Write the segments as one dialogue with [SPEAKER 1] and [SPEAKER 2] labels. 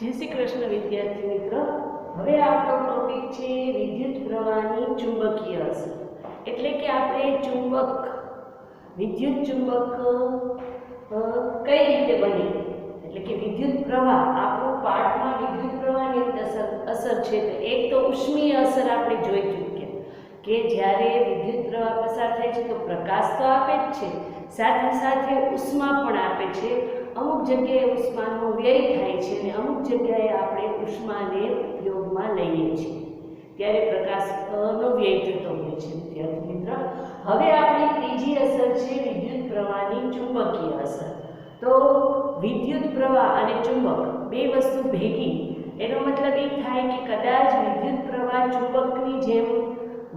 [SPEAKER 1] जय श्री कृष्ण विद्यार्थी मित्र। હવે આપણો ટોપિક છે વિદ્યુત પ્રવાહની ચુંબકીય અસર। એટલે કે આપણે ચુંબક વિદ્યુત ચુંબક કઈ રીતે બને, એટલે કે વિદ્યુત પ્રવાહ આપણો પાઠમાં વિદ્યુત પ્રવાહની અસર છે તો એક તો ઉષ્મીય અસર આપણે જોઈ ચૂક્યા કે જ્યારે વિદ્યુત પ્રવાહ પસાર થાય છે તો પ્રકાશ તો આપે જ છે, સાથે સાથે ઉષ્મા પણ આપે છે। અમુક જગ્યાએ ઉષ્માનો વ્યય થાય છે અને અમુક જગ્યાએ આપણે ઉષ્માને ઉપયોગમાં લઈએ છીએ ત્યારે પ્રકાશનો વ્યય થતો હોય છે વિદ્યાર્થી મિત્ર। હવે આપણી ત્રીજી અસર છે વિદ્યુત પ્રવાહની ચુંબકીય અસર। તો વિદ્યુત પ્રવાહ અને ચુંબક બે વસ્તુ ભેગી, એનો મતલબ એ થાય કે કદાચ વિદ્યુત પ્રવાહ ચુંબકની જેમ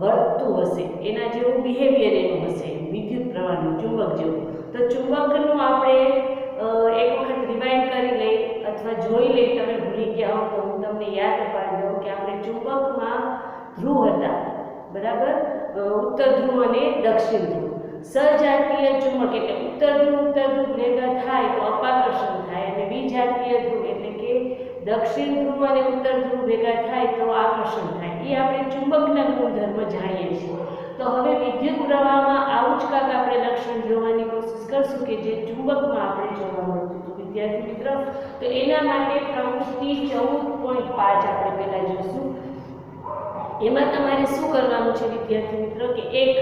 [SPEAKER 1] વર્તતું હશે, એના જેવું બિહેવિયર એનું હશે વિદ્યુત પ્રવાહનું ચુંબક જેવું। તો ચુંબકનું આપણે એક વખત રિવાઇન્ડ કરી લઈ અથવા જોઈ લઈ, તમે ભૂલી ગયા હો તો હું તમને યાદ અપાવી દઉં કે આપણે ચુંબકમાં ધ્રુવ હતા, બરાબર, ઉત્તર ધ્રુવ અને દક્ષિણ ધ્રુવ। સજાતીય ચુંબક એટલે ઉત્તર ધ્રુવ ભેગા થાય તો અપાકર્ષણ થાય, અને વિજાતીય ધ્રુવ એટલે કે દક્ષિણ ધ્રુવ અને ઉત્તર ધ્રુવ ભેગા થાય તો આકર્ષણ થાય। એ આપણે ચુંબકના ગુણધર્મ જાણીએ છીએ। તો હવે વિદ્યુત પ્રવાહમાં આવું જ કાંક આપણે લક્ષણ જોવાની કોશિશ કરશું કે જે ચુંબકમાં આપણે જોવા મળતું હતું વિદ્યાર્થી મિત્ર। તો એના માટે પ્રવૃત્તિ 14.5 આપણે પહેલા જોશું। એમાં તમારે શું કરવાનું છે વિદ્યાર્થી મિત્રો કે એક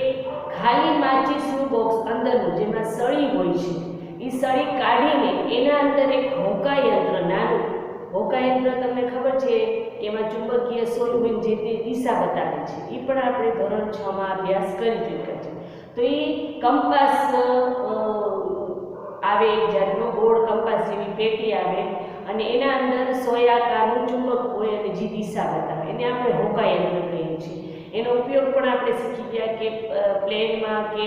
[SPEAKER 1] ખાલી માચીસનું બોક્સ અંદરનું જેમાં સળી હોય છે એ સળી કાઢીને એના અંદર એક હોકા યંત્ર, નાનું હોકા યંત્ર તમને ખબર છે કે એમાં ચુંબકીય સોય હોય જે તે દિશા બતાવે છે, એ પણ આપણે ધોરણ 6 માં અભ્યાસ કરી ચૂક્યા છે। તો એ કંપાસ આવે, એક જાતનો ગોળ કંપાસ જેવી પેટી આવે અને એના અંદર સોયાકારનું ચુંબક હોય અને જે દિશા બતાવે એને આપણે હોકા યંત્ર કહીએ છીએ। એનો ઉપયોગ પણ આપણે શીખી ગયા કે પ્લેનમાં કે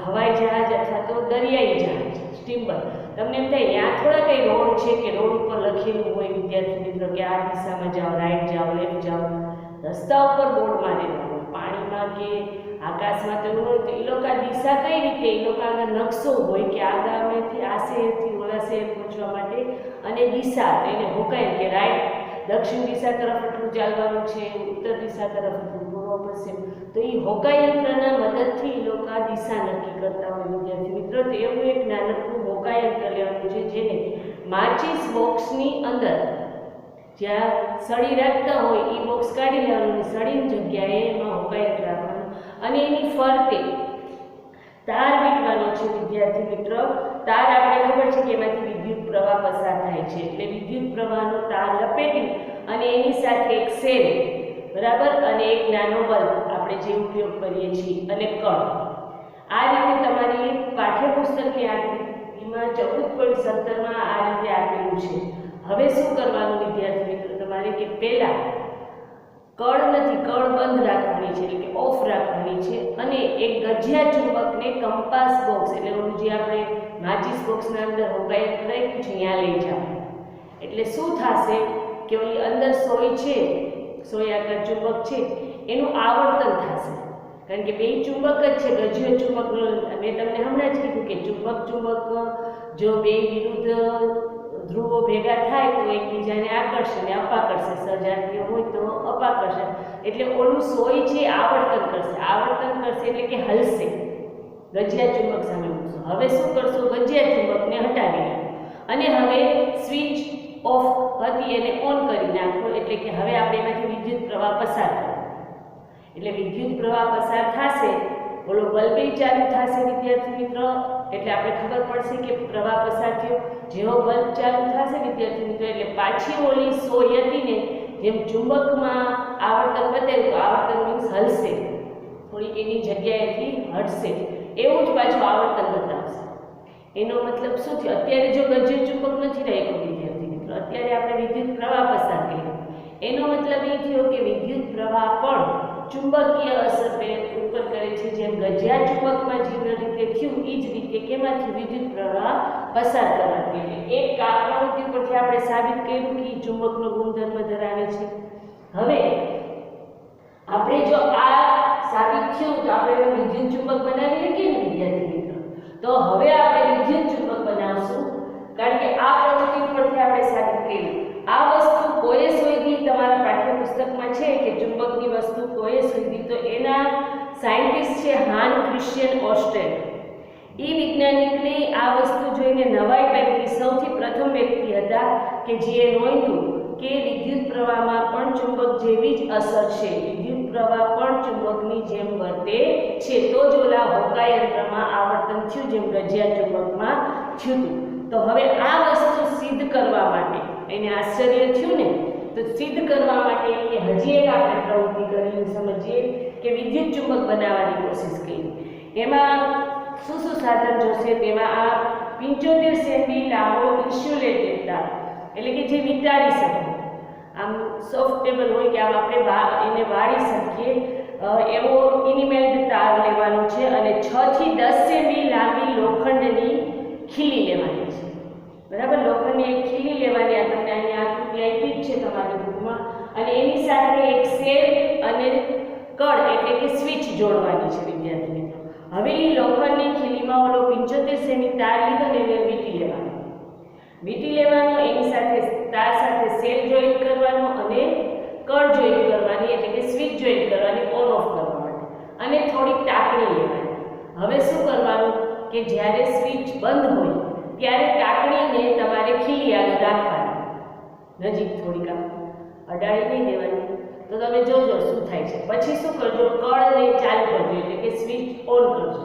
[SPEAKER 1] હવાઈ જહાજ અથવા તો દરિયાઈ જહાજ સ્ટીમર, તમને એમ થાય ત્યાં થોડા કંઈ રોડ છે કે રોડ ઉપર લખેલું હોય વિદ્યાર્થી મિત્રો કે આ દિશામાં જાઓ, રાઈટ જાઓ, લેફ્ટ જાઓ, રસ્તા ઉપર બોર્ડ મારેલા હોય। પાણીમાં કે આકાશમાં તો હોય તો એ લોકો દિશા કઈ રીતે, એ લોકો આગળ નકશો હોય કે આ ગામેથી આ શહેરથી ઓલા શહેર પહોંચવા માટે, અને દિશા એને હોકાય કે રાઈટ દક્ષિણ દિશા તરફ એટલું ચાલવાનું છે, ઉત્તર દિશા તરફ એટલું, પૂર્વ પશ્ચિમ, તો એ હોકા યંત્રના મદદથી એ લોકો દિશા નક્કી કરતા હોય વિદ્યાર્થી મિત્રો। તો એવું એક નાનકડું હોકા યંત્ર લેવાનું છે જેને માચીસ બોક્સની અંદર જ્યાં સળી રાખતા હોય એ બોક્સ કાઢી લેવાનું, સળીની જગ્યાએ એમાં હોકા યંત્ર રાખવાનું અને એની ફરતે તાર વીટવાનો છે વિદ્યાર્થી મિત્રો। તાર આપણે ખબર છે કે એમાંથી વિદ્યુત પ્રવાહ પસાર થાય છે, એટલે વિદ્યુત પ્રવાહનો તાર લપેટી અને એની સાથે એક સેલ, બરાબર, અને એક નાનો બલ્બ આપણે જે ઉપયોગ કરીએ છીએ અને કળ। આ રીતે તમારી પાઠ્યપુસ્તકની આકૃતિમાં 14.17 આ રીતે આપેલું છે। હવે શું કરવાનું વિદ્યાર્થી મિત્રો તમારે કે પહેલા કળ નથી, કળ બંધ રાખવાની છે એટલે કે ઓફ રાખવાની છે અને એક ગજિયા ચુંબકને કંપાસ બોક્સ એટલે ઓલું જે આપણે માચીસ બોક્સના અંદર હોકાય રાખ્યું છે ત્યાં લઈ જાવ, એટલે શું થશે કે ઓલી અંદર સોય છે, સોયાકાર ચુંબક છે એનું આવર્તન થશે, કારણ કે બે ચુંબક જ છે। ગજિયો ચુંબકનો મેં તમને હમણાં જ કીધું કે ચુંબક જો બે વિરુદ્ધ ધ્રુવો ભેગા થાય તો એકબીજાને આકર્ષે અને અપાકર્ષે, સજાતીય હોય તો અપાકર્ષે, એટલે ઓલું સોય છે આવર્તન કરશે એટલે કે હલશે, ગજિયા ચુંબક સામે મૂકશો। હવે શું કરશો, ગજિયા ચુંબકને હટાવી નાખો અને હવે સ્વિચ ઓફ હતી એને ઓન કરી નાખો, એટલે કે હવે આપણે એમાંથી વિદ્યુત પ્રવાહ પસાર કરો, એટલે વિદ્યુત પ્રવાહ પસાર થશે, ઓલો બલ્બ ચાલુ થશે વિદ્યાર્થી મિત્રો, એટલે આપણે ખબર પડશે કે પ્રવાહ પસાર થયો। જેવો બલ્બ ચાલુ થશે વિદ્યાર્થી મિત્રો એટલે પાછી ઓલી સોય હતી ને જેમ ચુંબકમાં આવર્તન બતાવ્યું તો આવર્તન મીન્સ હલશે, થોડીક એની જગ્યાએથી હટશે, એવું જ પાછું આવર્તન બતાવશે। એનો મતલબ શું થયો, અત્યારે જો ગજિયો ચુંબક નથી રાખ્યો વિદ્યાર્થી મિત્રો, અત્યારે આપણે વિદ્યુત પ્રવાહ પસાર કર્યો, એનો મતલબ એ થયો કે વિદ્યુત પ્રવાહ પણ ચુંબકીય અસર ઉપર કરે છે, જેમ ગજિયા ચુંબકમાં જે રીતે થયું એ જ રીતે કેમાંથી વિદ્યુત પ્રવાહ પસાર કરવાથી, એટલે એક પ્રવૃત્તિ ઉપરથી આપણે સાબિત કર્યું કે ચુંબકનો ગુણધર્મ ધરાવે છે। હવે આપણે જો આ સાબિત થયું તો આપણે વિદ્યુત ચુંબક બનાવી શકીએ ને વિદ્યાર્થી મિત્રો। તો હવે આપણે વિદ્યુત ચુંબક બનાવશું, કારણ કે આ પ્રવૃત્તિ ઉપરથી આપણે સાબિત તેલ, આ વસ્તુ કોઈએ શોધી, તમારા પાઠ્યપુસ્તકમાં છે કે ચુંબકની વસ્તુ કોઈએ શોધી, તો એના સાયન્ટિસ્ટ છે હાન ક્રિશ્ચિયન ઓસ્ટેન. એ વૈજ્ઞાનિકને આ વસ્તુ જોઈને નવાઈ પામી. સૌથી પ્રથમ વ્યક્તિ હતા કે જેએ નોંધ્યું કે વિદ્યુત પ્રવાહમાં પણ ચુંબક જેવી જ અસર છે, વિદ્યુત પ્રવાહ પણ ચુંબકની જેમ વર્તે છે. તો જ ઓલા હોકા યંત્રમાં આવર્તન થયું જેમ ગજિયા ચુંબકમાં થયું હતું. તો હવે આ વસ્તુ સિદ્ધ કરવા માટે એને આશ્ચર્ય થયું ને, તો સિદ્ધ કરવા માટે હજી એક આપણે પ્રવૃત્તિ કરીને સમજીએ કે વિદ્યુત ચુંબક બનાવવાની કોશિશ કરી. એમાં શું સાધન જોશે? તેમાં આ 75 સેમી લાંબો ઇન્સ્યુલેટેડ તાર, એટલે કે જે વીંટાળી શકે, આમ સોફ્ટેબલ હોય કે આમ આપણે એને વાળી શકીએ એવો ઇનિમેલ્ડ તાર લેવાનો છે અને 6 થી 10 સેમી લાંબી લોખંડની ખીલી લેવાની છે. બરાબર, લોખંડની એક ખીલી લેવાની. આ તમને અહીંયા આકૃતિ આપી જ છે તમારી બુકમાં. અને એની સાથે એક સેલ અને કળ એટલે કે સ્વિચ જોડવાની છે વિદ્યાર્થી મિત્રો. હવે એ લોખંડની ખીલીમાં ઓલો 75 સેમી તાર લીધો ને એને વીંટી લેવાનો, એની સાથે તાર સાથે સેલ જોઈન્ટ કરવાનો અને કળ જોઈન્ટ કરવાની એટલે કે સ્વિચ જોઈન્ટ કરવાની ઓન ઓફ કરવા માટે, અને થોડીક ટાંકણી લેવાની. હવે શું કરવાનું કે જ્યારે સ્વિચ બંધ હોય ત્યારે ટાંકણીને તમારે ખીલી આગળ રાખવાની, નજીક થોડીક અડાડી નહીં દેવાની. તો તમે જોજો શું થાય છે. પછી શું કરજો, કળને ચાલુ કરજો એટલે કે સ્વિચ ઓન કરજો.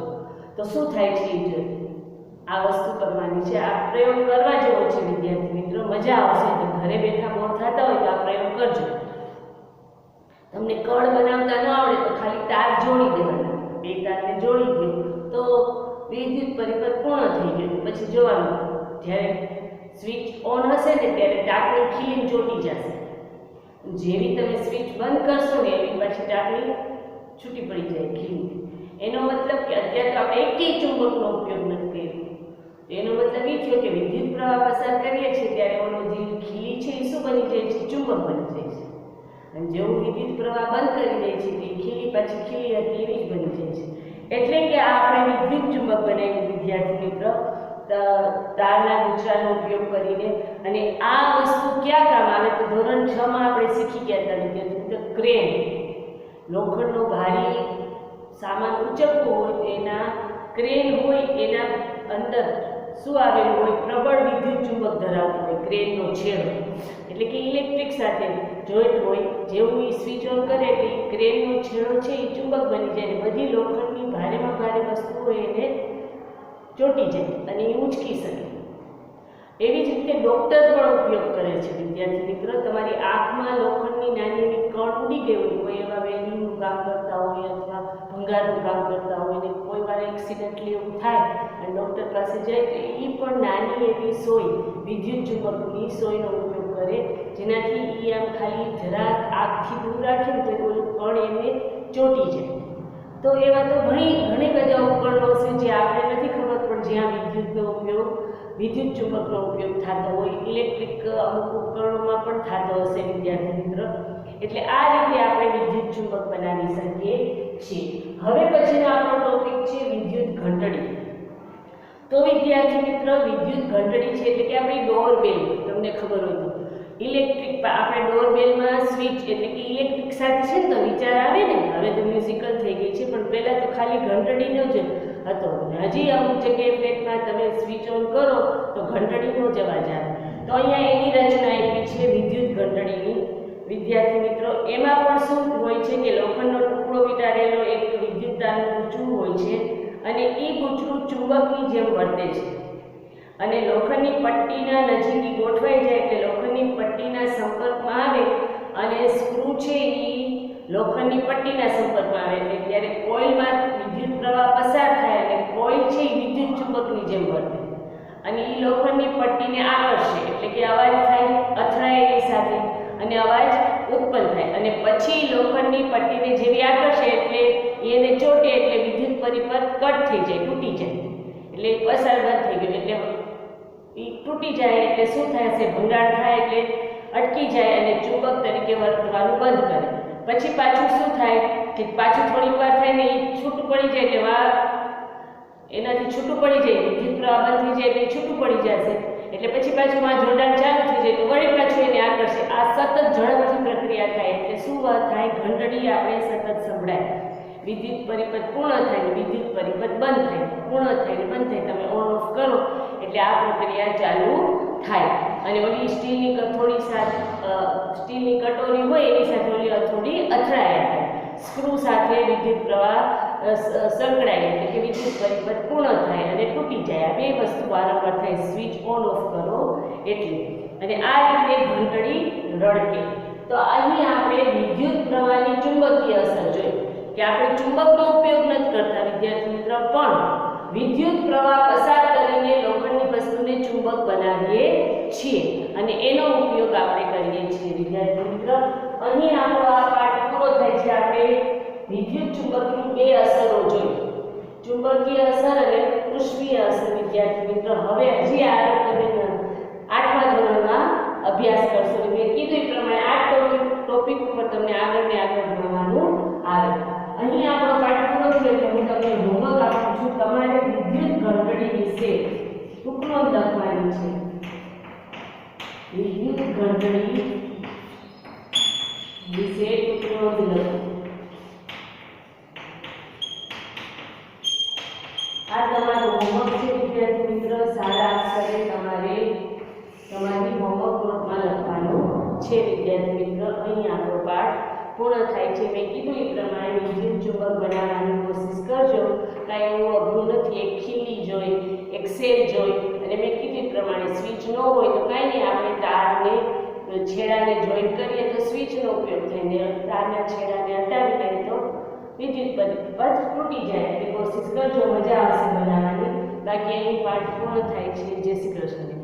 [SPEAKER 1] તો શું થાય છે એ જોજો. આ વસ્તુ કરવાની છે. આ પ્રયોગ કરવા જેવો છે વિદ્યાર્થી મિત્રો, મજા આવશે. તો ઘરે બેઠા બોર થતા હોય તો આ પ્રયોગ કરજો. તમને કળ બનાવતા ન આવડે તો ખાલી તાર જોડી દેવાના, બે તારને જોડી દો તો વિદ્યુત પરિપથ પૂર્ણ થઈ ગયું. પછી જોવાનું જ્યારે સ્વિચ ઓન હશે ને ત્યારે ટાંકણી ખીલી ચોટી જશે. જેવી તમે સ્વિચ બંધ કરશો ને એવી પાછી ટાંકણી છૂટી પડી જાય ખીલી. એનો મતલબ કે અત્યારે તો આપણે એકેય ચુંબકનો ઉપયોગ નથી કર્યો. એનો મતલબ એ થયો કે વિદ્યુત પ્રવાહ પસાર કરીએ છીએ ત્યારે ઓલો જે ખીલી છે એ શું બની જાય છે? ચુંબક બની જાય છે. અને જેવું વિદ્યુત પ્રવાહ બંધ કરી દે છે એ ખીલી પાછી ખીલી હતી એવી જ બની જાય છે. એટલે કે આ આપણે વિદ્યુત ચુંબક બનાવ્યું વિદ્યાર્થી મિત્રો તારના ગુચ્છાનો ઉપયોગ કરીને. અને આ વસ્તુ ક્યાં કામ આવે? તો ધોરણ 6 માં આપણે શીખી ગયા હતા વિદ્યાર્થી મિત્રો, ક્રેન, લોખંડનો ભારી સામાન ઉચકવો હોય તો એના ક્રેન હોય, એના અંદર શું આવેલું હોય? પ્રબળ વિદ્યુત ચુંબક ધરાવતું હોય ક્રેનનો છેડો, એટલે કે ઇલેક્ટ્રિક સાથે જોઈન્ટ હોય. જેવું એ સ્વિચ ઓન કરે એટલે ક્રેનનો છેડો છે એ ચુંબક બની જાય અને બધી લોખંડની ભારેમાં ભારે વસ્તુ હોય એને ચોંટી જાય અને એ ઉંચકી શકે. એવી જ રીતે ડૉક્ટર પણ ઉપયોગ કરે છે વિદ્યાર્થી મિત્રો. તમારી આંખમાં લોખંડની નાની એવી કણ ઉડી ગઈ હોય, કોઈ એવા વેલ્ડિંગનું કામ કરતા હોય અથવા ભંગારનું કામ કરતા હોય ને કોઈ વાર એક્સિડન્ટલી એવું થાય અને ડૉક્ટર પાસે જાય તો એ પણ નાની એવી સોય, વિદ્યુત ચુંબકની સોયનો ઉપયોગ કરે, જેનાથી એ આમ ખાલી જરાક આંખથી દૂર રાખે ને તો કોઈ કણ એને ચોંટી જાય. તો એવા તો ઘણી બધા ઉપકરણો છે જે આપણે નથી ખબર પણ જ્યાં વિદ્યુતનો ઉપયોગ, વિદ્યુત ચુંબકનો ઉપયોગ થતો હોય. ઇલેક્ટ્રિક અમુક ઉપકરણોમાં પણ થતો હશે વિદ્યાર્થી મિત્રો. એટલે આ રીતે આપણે વિદ્યુત ચુંબક બનાવી શકીએ છીએ. હવે પછીનો આપણો ટોપિક છે વિદ્યુત ઘંટડી. તો વિદ્યાર્થી મિત્રો વિદ્યુત ઘંટડી છે એટલે કે આપણી ડોરબેલ. તમને ખબર હોય તો ઇલેક્ટ્રિક આપણે ડોરબેલમાં સ્વિચ એટલે કે ઇલેક્ટ્રિક સાથે છે ને તો વિચાર આવે ને, હવે તો મ્યુઝિકલ થઈ ગઈ છે પણ પહેલાં તો ખાલી ઘંટડીનો જ હતો. હજી અમુક જગ્યાએ ફ્લેટમાં તમે સ્વિચ ઓન કરો તો ઘંટડીનો જ અવાજ આવે. તો અહીંયા એની રચના આપી છે વિદ્યુત ઘંટડીની વિદ્યાર્થી મિત્રો. એમાં પણ શું હોય છે કે લોખંડનો ટુકડો વીંટાળેલો એક વિદ્યુત તારનું ગૂંચળું હોય છે અને એ ગૂંચળું ચુંબકની જેમ વર્તે છે અને લોખંડની પટ્ટીના નજીક ગોઠવાઈ જાય એટલે લોખંડની પટ્ટીના સંપર્કમાં આવે અને સ્ક્રૂ છે એ લોખંડની પટ્ટીના સંપર્કમાં આવે એટલે ત્યારે કોઇલમાં વિદ્યુત પ્રવાહ પસાર થાય અને કોઇલ છે એ વિદ્યુત ચુંબકની જેમ વર્તે અને એ લોખંડની પટ્ટીને આકર્ષે એટલે કે અવાજ થાય, અથડાય એની સાથે અને અવાજ ઉત્પન્ન થાય અને પછી લોખંડની પટ્ટીને જેવી આકર્ષે એટલે એને ચોટે એટલે વિદ્યુત પરિપથ કટ થઈ જાય, તૂટી જાય એટલે પસાર બંધ થઈ ગયું. એટલે એ તૂટી જાય એટલે શું થાય છે? ભંગાણ થાય એટલે અટકી જાય અને ચુંબક તરીકે વર્તવાનું બંધ કરે. પછી પાછું શું થાય કે પાછું થોડીક વાર થાય ને એ છૂટું પડી જાય એટલે એનાથી છૂટું પડી જાય, વિદ્યુત પ્રવાહ બંધ થઈ જાય એટલે છૂટું પડી જશે એટલે પછી પાછું આ જોડાણ ચાલુ થઈ જાય તો વળી પાછું એને આકર્ષે. આ સતત ઝડપથી પ્રક્રિયા થાય એટલે શું થાય? ઘંટડી આપણે સતત સંભળાય. વિદ્યુત પરિપથ પૂર્ણ થાય ને વિદ્યુત પરિપથ બંધ થાય, પૂર્ણ થાય ને બંધ થાય. તમે ઓન ઓફ કરો એટલે આ પ્રક્રિયા ચાલુ થાય. અને ઓલી સ્ટીલની કઠોળી સાથે સ્ટીલની કટોરી હોય એની સાથે ઓલી હથોડી અથડાયા થાય. સ્ક્રૂ સાથે વિદ્યુત પ્રવાહ સંકળાય એટલે કે વિદ્યુત પરિપથ પૂર્ણ થાય અને તૂટી જાય. આ બે વસ્તુ વારંવાર થાય. સ્વિચ ઓન ઓફ કરો એટલે. અને આ રીતે ઘંટડી રડકે. તો અહીં આપણે વિદ્યુત પ્રવાહની ચુંબકીય અસર જોઈ કે આપણે ચુંબકનો ઉપયોગ નથી કરતા વિદ્યાર્થી મિત્ર, પણ વિદ્યુત પ્રવાહ પસાર કરીને લોખંડની વસ્તુને ચુંબક બનાવીએ છીએ અને એનો ઉપયોગ આપણે કરીએ છીએ વિદ્યાર્થી મિત્ર. અહીં આપણો આ પાઠ પૂરો થાય છે. આપણે વિદ્યુત ચુંબકની બે અસરો જોઈ, ચુંબકીય અસર અને પૃષ્ઠીય અસર વિદ્યાર્થી મિત્ર. હવે હજી આગળ તમે 8મા ધોરણમાં અભ્યાસ કરશો. મેં કીધું એ પ્રમાણે આ ટોપિક ઉપર તમને આગળ ને આગળ ભણવાનું આવે. અહીં આપણો પાઠ પૂરો થયો એટલે હું તમને હોમવર્ક આપું છું. તમારે વિદ્યુત ઘંટડી વિશે ટૂંકનોંધ લખવાની છે. વિદ્યુત ઘંટડી વિશે ટૂંકનોંધ લખો. આ તમારું હોમવર્ક છે વિદ્યાર્થી મિત્ર. સારા અક્ષરે તમારે તમારી હોમવર્ક નોટમાં લખવાનું છે વિદ્યાર્થી મિત્ર. અહીં આપણો પાઠ પૂર્ણ થાય છે. મેં કીધું એ પ્રમાણે વિદ્યુત ચુંબક બનાવવાની કોશિશ કરજો. કાંઈ એવું અઘરું નથી. એક ખીલી જોઈ, એક સેલ જોઈ અને મેં કીધું એ પ્રમાણે સ્વિચ ન હોય તો કાંઈ નહીં, આપણે તારને છેડાને જોઈન્ટ કરીએ તો સ્વિચનો ઉપયોગ થાય ને તારના છેડાને હટાવી લઈએ તો વિદ્યુત પરિપથ તૂટી જાય. એટલે કોશિશ કરજો, મજા આવશે બનાવવાની. બાકી અહીં પાઠ પૂર્ણ થાય છે. જય શ્રી કૃષ્ણ.